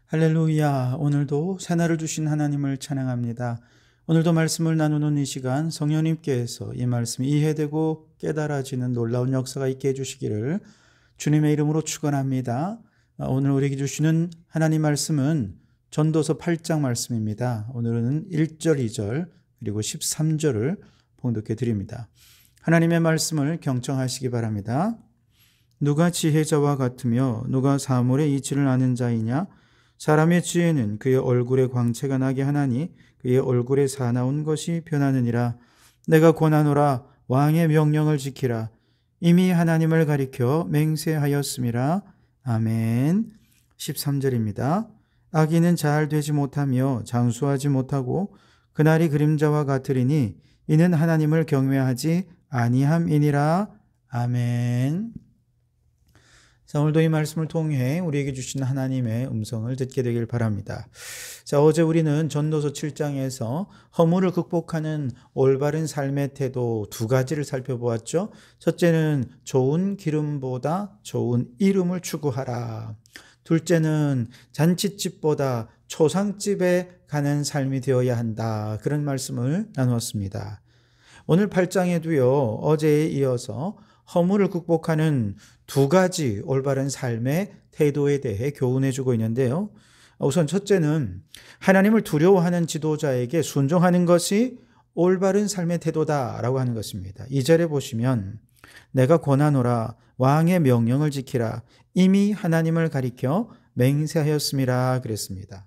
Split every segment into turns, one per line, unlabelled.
할렐루야. 오늘도 새날을 주신 하나님을 찬양합니다. 오늘도 말씀을 나누는 이 시간 성령님께서 이 말씀이 이해되고 깨달아지는 놀라운 역사가 있게 해주시기를 주님의 이름으로 축원합니다. 오늘 우리에게 주시는 하나님 말씀은 전도서 8장 말씀입니다. 오늘은 1절, 2절 그리고 13절을 봉독해 드립니다. 하나님의 말씀을 경청하시기 바랍니다. 누가 지혜자와 같으며 누가 사물의 이치를 아는 자이냐? 사람의 지혜는 그의 얼굴에 광채가 나게 하나니 그의 얼굴에 사나운 것이 변하느니라. 내가 권하노라. 왕의 명령을 지키라. 이미 하나님을 가리켜 맹세하였음이라. 아멘. 13절입니다. 악인은 잘 되지 못하며 장수하지 못하고 그날이 그림자와 같으리니 이는 하나님을 경외하지 아니함이니라. 아멘. 자, 오늘도 이 말씀을 통해 우리에게 주신 하나님의 음성을 듣게 되길 바랍니다. 자, 어제 우리는 전도서 7장에서 허물을 극복하는 올바른 삶의 태도 두 가지를 살펴보았죠. 첫째는 좋은 기름보다 좋은 이름을 추구하라. 둘째는 잔치집보다 초상집에 가는 삶이 되어야 한다. 그런 말씀을 나누었습니다. 오늘 8장에도요, 어제에 이어서 허물을 극복하는 두 가지 올바른 삶의 태도에 대해 교훈해 주고 있는데요. 우선 첫째는 하나님을 두려워하는 지도자에게 순종하는 것이 올바른 삶의 태도다라고 하는 것입니다. 2절에 보시면 내가 권하노라. 왕의 명령을 지키라. 이미 하나님을 가리켜 맹세하였음이라 그랬습니다.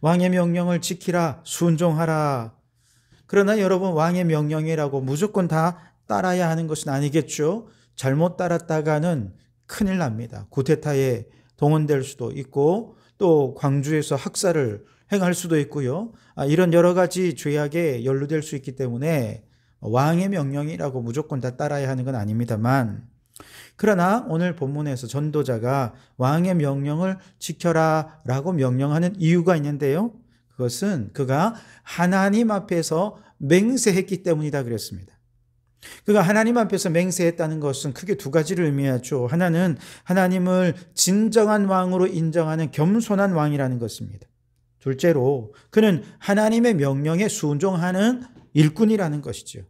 왕의 명령을 지키라. 순종하라. 그러나 여러분, 왕의 명령이라고 무조건 다 따라야 하는 것은 아니겠죠. 잘못 따랐다가는 큰일 납니다. 쿠데타에 동원될 수도 있고 또 광주에서 학살을 행할 수도 있고요. 이런 여러 가지 죄악에 연루될 수 있기 때문에 왕의 명령이라고 무조건 다 따라야 하는 건 아닙니다만, 그러나 오늘 본문에서 전도자가 왕의 명령을 지켜라 라고 명령하는 이유가 있는데요. 그것은 그가 하나님 앞에서 맹세했기 때문이다 그랬습니다. 그가 하나님 앞에서 맹세했다는 것은 크게 두 가지를 의미하죠. 하나는 하나님을 진정한 왕으로 인정하는 겸손한 왕이라는 것입니다. 둘째로 그는 하나님의 명령에 순종하는 일꾼이라는 것이죠.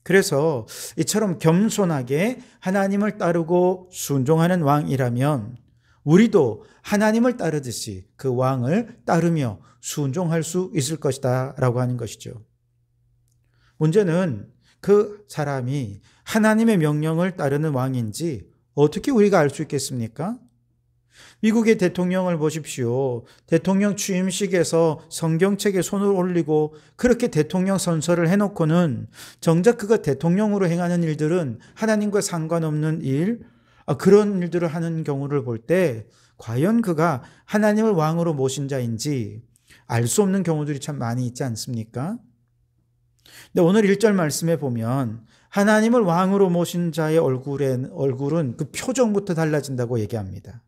그래서 이처럼 겸손하게 하나님을 따르고 순종하는 왕이라면 우리도 하나님을 따르듯이 그 왕을 따르며 순종할 수 있을 것이다 라고 하는 것이죠. 문제는 그 사람이 하나님의 명령을 따르는 왕인지 어떻게 우리가 알 수 있겠습니까? 미국의 대통령을 보십시오. 대통령 취임식에서 성경책에 손을 올리고 그렇게 대통령 선서를 해놓고는 정작 그가 대통령으로 행하는 일들은 하나님과 상관없는 일, 그런 일들을 하는 경우를 볼 때 과연 그가 하나님을 왕으로 모신 자인지 알 수 없는 경우들이 참 많이 있지 않습니까? 근데 오늘 1절 말씀에 보면 하나님을 왕으로 모신 자의 얼굴은 그 표정부터 달라진다고 얘기합니다.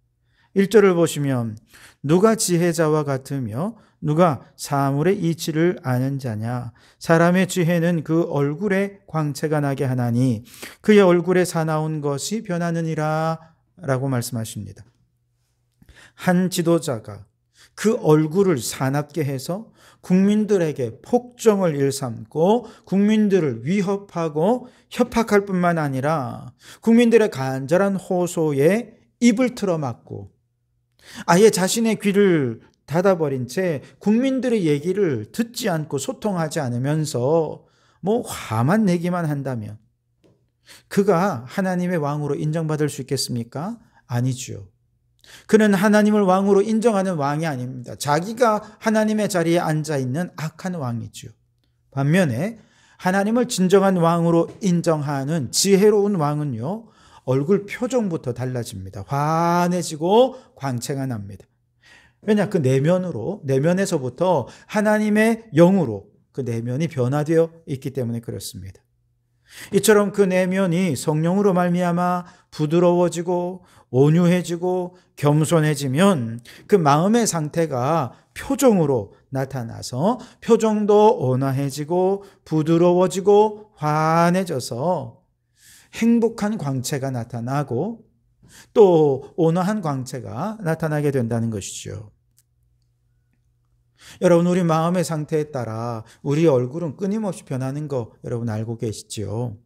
1절을 보시면 누가 지혜자와 같으며 누가 사물의 이치를 아는 자냐? 사람의 지혜는 그 얼굴에 광채가 나게 하나니 그의 얼굴에 사나운 것이 변하느니라 라고 말씀하십니다. 한 지도자가 그 얼굴을 사납게 해서 국민들에게 폭정을 일삼고 국민들을 위협하고 협박할 뿐만 아니라 국민들의 간절한 호소에 입을 틀어막고 아예 자신의 귀를 닫아버린 채 국민들의 얘기를 듣지 않고 소통하지 않으면서 화만 내기만 한다면 그가 하나님의 왕으로 인정받을 수 있겠습니까? 아니죠. 그는 하나님을 왕으로 인정하는 왕이 아닙니다. 자기가 하나님의 자리에 앉아있는 악한 왕이죠. 반면에 하나님을 진정한 왕으로 인정하는 지혜로운 왕은요, 얼굴 표정부터 달라집니다. 환해지고 광채가 납니다. 왜냐? 그 내면에서부터 하나님의 영으로 그 내면이 변화되어 있기 때문에 그렇습니다. 이처럼 그 내면이 성령으로 말미암아 부드러워지고 온유해지고 겸손해지면 그 마음의 상태가 표정으로 나타나서 표정도 온화해지고 부드러워지고 환해져서 행복한 광채가 나타나고 또 온화한 광채가 나타나게 된다는 것이죠. 여러분, 우리 마음의 상태에 따라 우리 얼굴은 끊임없이 변하는 거 여러분 알고 계시지요?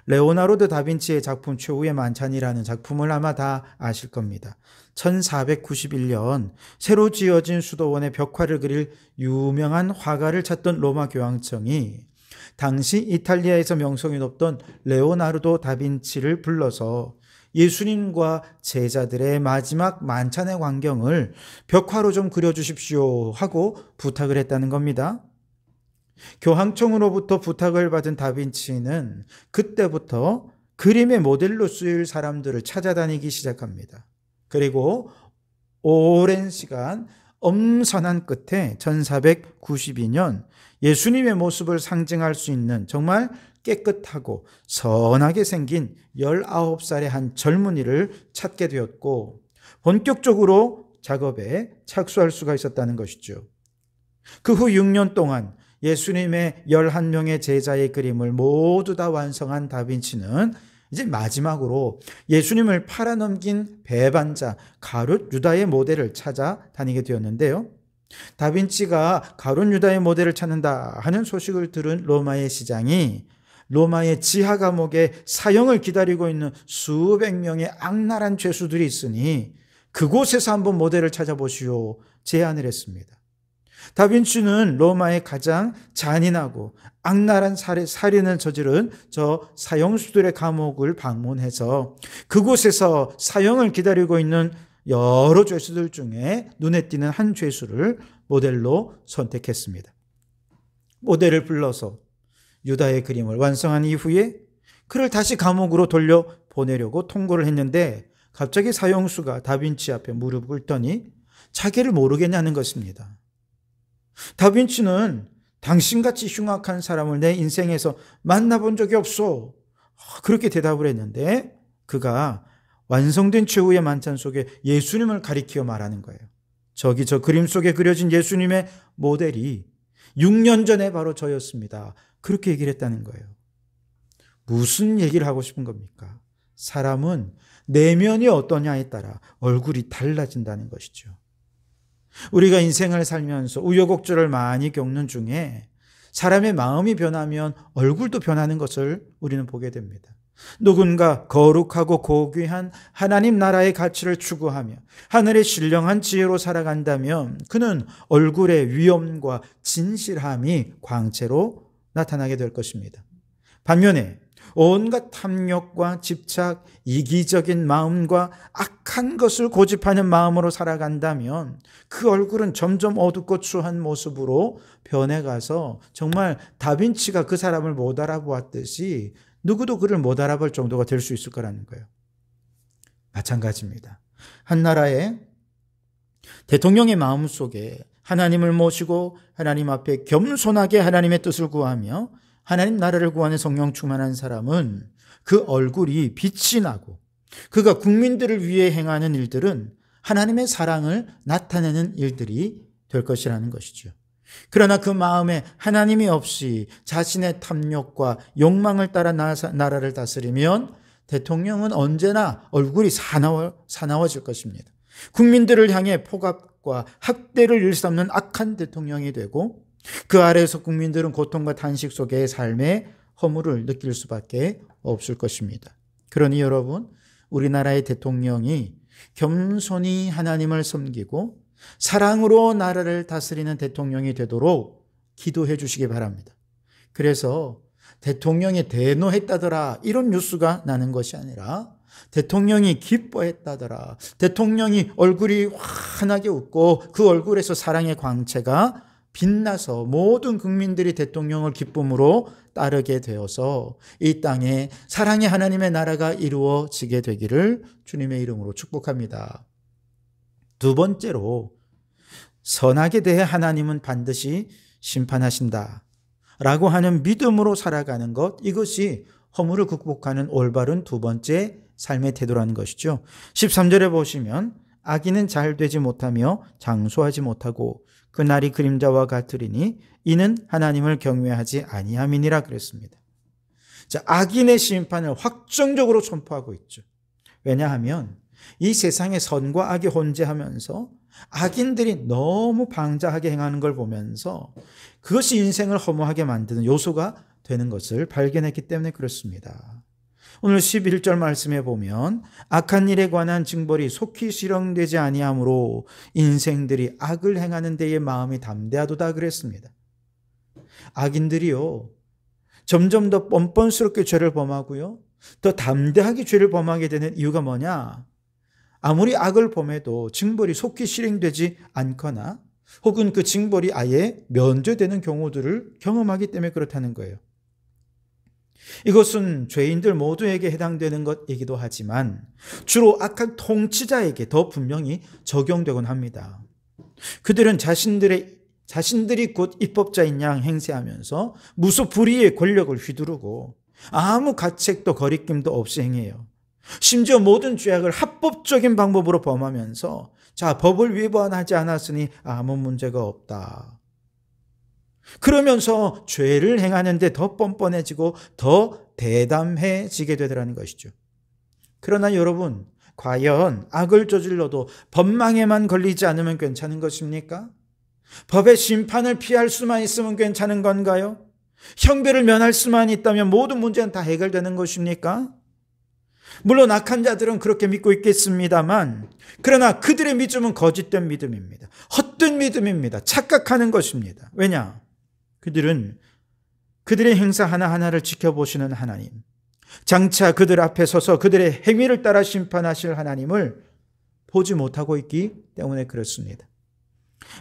레오나르도 다빈치의 작품 최후의 만찬이라는 작품을 아마 다 아실 겁니다. 1491년 새로 지어진 수도원의 벽화를 그릴 유명한 화가를 찾던 로마 교황청이 당시 이탈리아에서 명성이 높던 레오나르도 다빈치를 불러서 예수님과 제자들의 마지막 만찬의 광경을 벽화로 좀 그려주십시오 하고 부탁을 했다는 겁니다. 교황청으로부터 부탁을 받은 다빈치는 그때부터 그림의 모델로 쓰일 사람들을 찾아다니기 시작합니다. 그리고 오랜 시간 엄선한 끝에 1492년 예수님의 모습을 상징할 수 있는 정말 깨끗하고 선하게 생긴 19살의 한 젊은이를 찾게 되었고 본격적으로 작업에 착수할 수가 있었다는 것이죠. 그 후 6년 동안 예수님의 11명의 제자의 그림을 모두 다 완성한 다빈치는 이제 마지막으로 예수님을 팔아넘긴 배반자 가룟 유다의 모델을 찾아다니게 되었는데요. 다빈치가 가룟 유다의 모델을 찾는다 하는 소식을 들은 로마의 시장이 로마의 지하 감옥에 사형을 기다리고 있는 수백 명의 악랄한 죄수들이 있으니 그곳에서 한번 모델을 찾아보시오 제안을 했습니다. 다빈치는 로마의 가장 잔인하고 악랄한 살인을 저지른 저 사형수들의 감옥을 방문해서 그곳에서 사형을 기다리고 있는 여러 죄수들 중에 눈에 띄는 한 죄수를 모델로 선택했습니다. 모델을 불러서 유다의 그림을 완성한 이후에 그를 다시 감옥으로 돌려보내려고 통고를 했는데 갑자기 사형수가 다빈치 앞에 무릎을 꿇더니 자기를 모르겠냐는 것입니다. 다빈치는 당신같이 흉악한 사람을 내 인생에서 만나본 적이 없어. 그렇게 대답을 했는데 그가 완성된 최후의 만찬 속에 예수님을 가리키어 말하는 거예요. 저기 저 그림 속에 그려진 예수님의 모델이 6년 전에 바로 저였습니다. 그렇게 얘기를 했다는 거예요. 무슨 얘기를 하고 싶은 겁니까? 사람은 내면이 어떠냐에 따라 얼굴이 달라진다는 것이죠. 우리가 인생을 살면서 우여곡절을 많이 겪는 중에 사람의 마음이 변하면 얼굴도 변하는 것을 우리는 보게 됩니다. 누군가 거룩하고 고귀한 하나님 나라의 가치를 추구하며 하늘의 신령한 지혜로 살아간다면 그는 얼굴의 위엄과 진실함이 광채로 나타나게 될 것입니다. 반면에 온갖 탐욕과 집착, 이기적인 마음과 악한 것을 고집하는 마음으로 살아간다면 그 얼굴은 점점 어둡고 추한 모습으로 변해가서 정말 다빈치가 그 사람을 못 알아보았듯이 누구도 그를 못 알아볼 정도가 될 수 있을 거라는 거예요. 마찬가지입니다. 한 나라의 대통령의 마음속에 하나님을 모시고 하나님 앞에 겸손하게 하나님의 뜻을 구하며 하나님 나라를 구하는 성령 충만한 사람은 그 얼굴이 빛이 나고 그가 국민들을 위해 행하는 일들은 하나님의 사랑을 나타내는 일들이 될 것이라는 것이죠. 그러나 그 마음에 하나님이 없이 자신의 탐욕과 욕망을 따라 나라를 다스리면 대통령은 언제나 얼굴이 사나워질 것입니다. 국민들을 향해 폭압과 학대를 일삼는 악한 대통령이 되고 그 아래에서 국민들은 고통과 탄식 속의 삶의 허물을 느낄 수밖에 없을 것입니다. 그러니 여러분, 우리나라의 대통령이 겸손히 하나님을 섬기고 사랑으로 나라를 다스리는 대통령이 되도록 기도해 주시기 바랍니다. 그래서 대통령이 대노했다더라 이런 뉴스가 나는 것이 아니라 대통령이 기뻐했다더라, 대통령이 얼굴이 환하게 웃고 그 얼굴에서 사랑의 광채가 빛나서 모든 국민들이 대통령을 기쁨으로 따르게 되어서 이 땅에 사랑의 하나님의 나라가 이루어지게 되기를 주님의 이름으로 축복합니다. 두 번째로, 선하게 대해 하나님은 반드시 심판하신다 라고 하는 믿음으로 살아가는 것, 이것이 허물을 극복하는 올바른 두 번째 삶의 태도라는 것이죠. 13절에 보시면 악인은 잘 되지 못하며 장수하지 못하고 그 날이 그림자와 같으리니 이는 하나님을 경외하지 아니함이니라 그랬습니다. 자, 악인의 심판을 확정적으로 선포하고 있죠. 왜냐하면 이 세상에 선과 악이 혼재하면서 악인들이 너무 방자하게 행하는 걸 보면서 그것이 인생을 허무하게 만드는 요소가 되는 것을 발견했기 때문에 그렇습니다. 오늘 11절 말씀에 보면 악한 일에 관한 징벌이 속히 실행되지 아니하므로 인생들이 악을 행하는 데에 마음이 담대하도다 그랬습니다. 악인들이요, 점점 더 뻔뻔스럽게 죄를 범하고요, 더 담대하게 죄를 범하게 되는 이유가 뭐냐? 아무리 악을 범해도 징벌이 속히 실행되지 않거나 혹은 그 징벌이 아예 면제되는 경우들을 경험하기 때문에 그렇다는 거예요. 이것은 죄인들 모두에게 해당되는 것이기도 하지만 주로 악한 통치자에게 더 분명히 적용되곤 합니다. 그들은 자신들이 곧 입법자인 양 행세하면서 무소불위의 권력을 휘두르고 아무 가책도 거리낌도 없이 행해요. 심지어 모든 죄악을 합법적인 방법으로 범하면서 법을 위반하지 않았으니 아무 문제가 없다. 그러면서 죄를 행하는데 더 뻔뻔해지고 더 대담해지게 되더라는 것이죠. 그러나 여러분, 과연 악을 저질러도 법망에만 걸리지 않으면 괜찮은 것입니까? 법의 심판을 피할 수만 있으면 괜찮은 건가요? 형벌을 면할 수만 있다면 모든 문제는 다 해결되는 것입니까? 물론 악한 자들은 그렇게 믿고 있겠습니다만, 그러나 그들의 믿음은 거짓된 믿음입니다. 헛된 믿음입니다. 착각하는 것입니다. 왜냐? 그들은 그들의 행사 하나하나를 지켜보시는 하나님, 장차 그들 앞에 서서 그들의 행위를 따라 심판하실 하나님을 보지 못하고 있기 때문에 그렇습니다.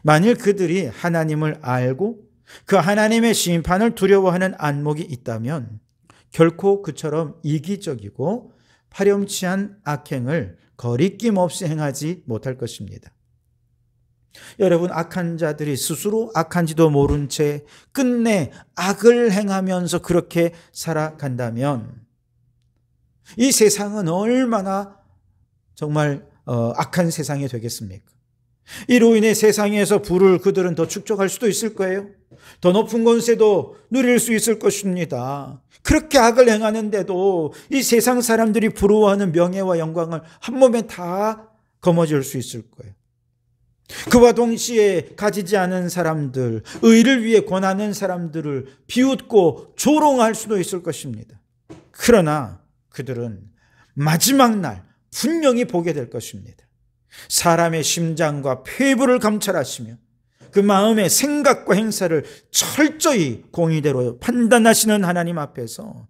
만일 그들이 하나님을 알고 그 하나님의 심판을 두려워하는 안목이 있다면 결코 그처럼 이기적이고 파렴치한 악행을 거리낌 없이 행하지 못할 것입니다. 여러분, 악한 자들이 스스로 악한지도 모른 채 끝내 악을 행하면서 그렇게 살아간다면 이 세상은 얼마나 정말 악한 세상이 되겠습니까? 이로 인해 세상에서 부를 그들은 더 축적할 수도 있을 거예요. 더 높은 권세도 누릴 수 있을 것입니다. 그렇게 악을 행하는데도 이 세상 사람들이 부러워하는 명예와 영광을 한 몸에 다 거머쥘 수 있을 거예요. 그와 동시에 가지지 않은 사람들, 의를 위해 권하는 사람들을 비웃고 조롱할 수도 있을 것입니다. 그러나 그들은 마지막 날 분명히 보게 될 것입니다. 사람의 심장과 폐부를 감찰하시며 그 마음의 생각과 행사를 철저히 공의대로 판단하시는 하나님 앞에서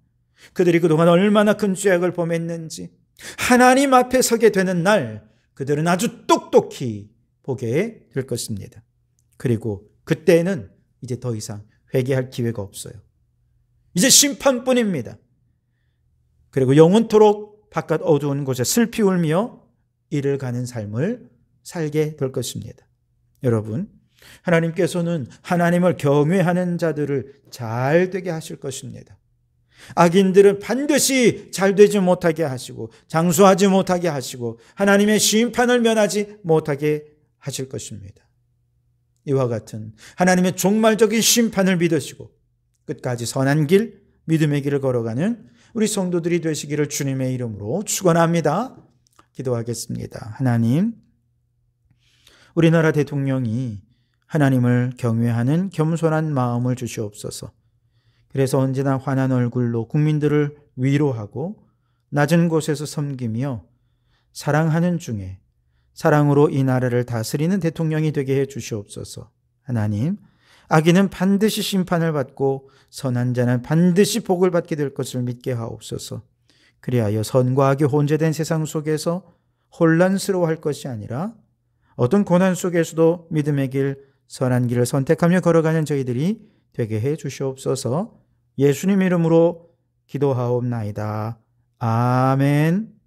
그들이 그동안 얼마나 큰 죄악을 범했는지 하나님 앞에 서게 되는 날 그들은 아주 똑똑히 보게 될 것입니다. 그리고 그때는 이제 더 이상 회개할 기회가 없어요. 이제 심판뿐입니다. 그리고 영원토록 바깥 어두운 곳에 슬피 울며 이를 가는 삶을 살게 될 것입니다. 여러분, 하나님께서는 하나님을 경외하는 자들을 잘 되게 하실 것입니다. 악인들은 반드시 잘 되지 못하게 하시고 장수하지 못하게 하시고 하나님의 심판을 면하지 못하게 하실 것입니다. 이와 같은 하나님의 종말적인 심판을 믿으시고 끝까지 선한 길, 믿음의 길을 걸어가는 우리 성도들이 되시기를 주님의 이름으로 축원합니다. 기도하겠습니다. 하나님, 우리나라 대통령이 하나님을 경외하는 겸손한 마음을 주시옵소서. 그래서 언제나 환한 얼굴로 국민들을 위로하고 낮은 곳에서 섬기며 사랑하는 중에 사랑으로 이 나라를 다스리는 대통령이 되게 해 주시옵소서. 하나님, 악인은 반드시 심판을 받고 선한 자는 반드시 복을 받게 될 것을 믿게 하옵소서. 그리하여 선과 악이 혼재된 세상 속에서 혼란스러워할 것이 아니라 어떤 고난 속에서도 믿음의 길, 선한 길을 선택하며 걸어가는 저희들이 되게 해 주시옵소서. 예수님 이름으로 기도하옵나이다. 아멘.